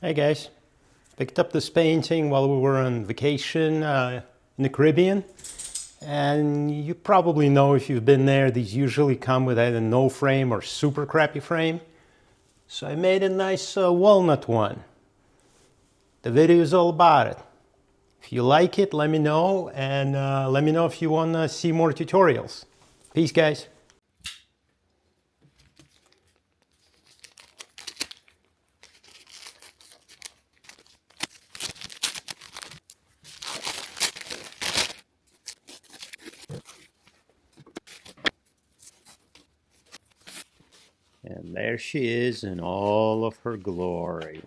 Hey guys, picked up this painting while we were on vacation in the Caribbean. And you probably know if you've been there, these usually come with either no frame or super crappy frame. So I made a nice walnut one. The video is all about it. If you like it, let me know, and let me know if you want to see more tutorials. Peace, guys. And there she is in all of her glory.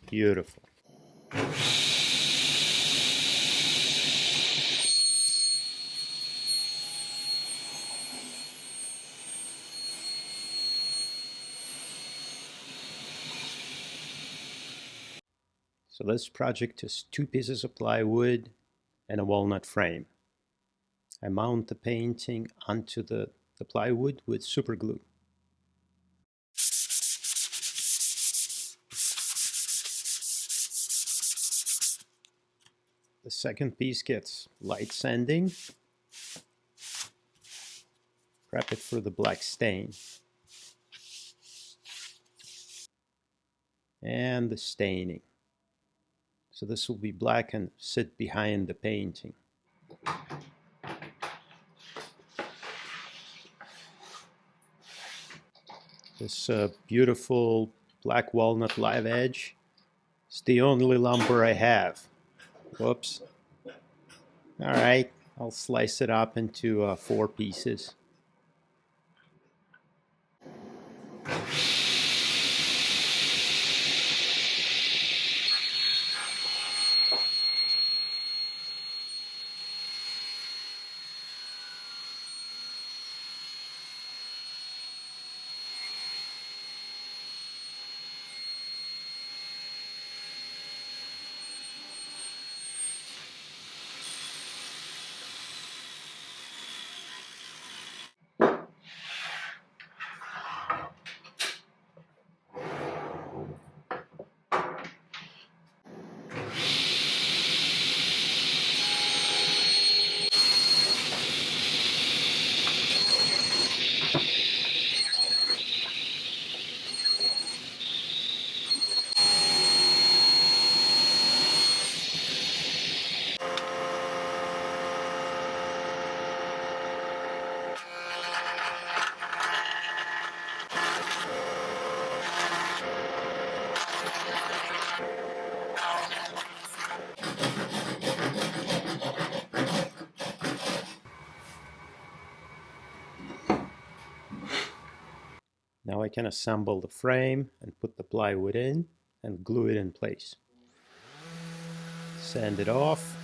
Beautiful. So this project is 2 pieces of plywood and a walnut frame. I mount the painting onto the plywood with super glue. The second piece gets light sanding. Prep it for the black stain. And the staining. So this will be black and sit behind the painting. This beautiful black walnut live edge is the only lumber I have. Whoops. All right, I'll slice it up into 4 pieces. Now I can assemble the frame and put the plywood in and glue it in place. Sand it off.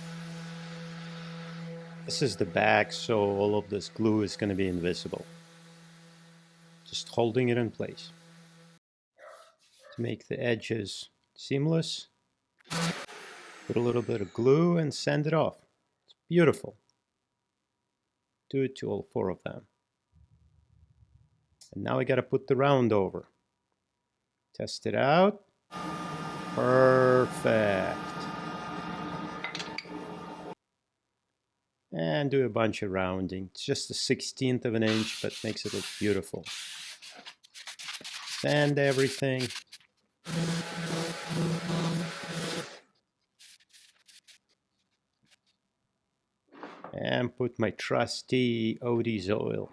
This is the back, so all of this glue is going to be invisible. Just holding it in place. To make the edges seamless, put a little bit of glue and sand it off. It's beautiful. Do it to all 4 of them. And now I got to put the round over. Test it out. Perfect. And do a bunch of rounding. It's just a 1/16 of an inch, but makes it look beautiful. Sand everything. And put my trusty Odie's oil.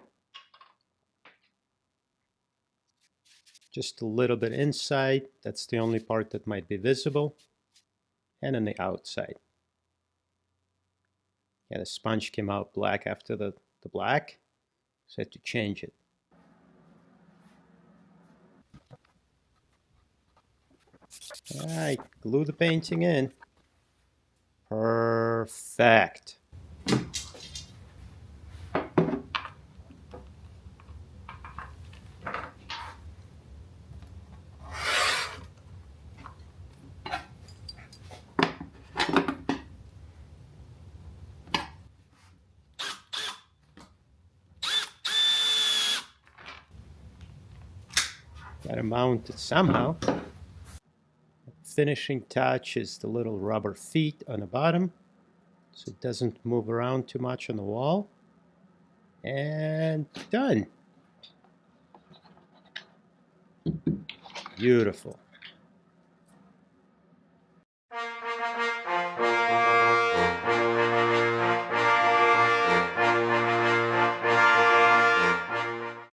Just a little bit inside. That's the only part that might be visible. And on the outside. Yeah, the sponge came out black after the black, so I had to change it. Alright, glue the painting in. Perfect. Gotta mount it somehow. finishing touch is the little rubber feet on the bottom, so it doesn't move around too much on the wall. And done. Beautiful.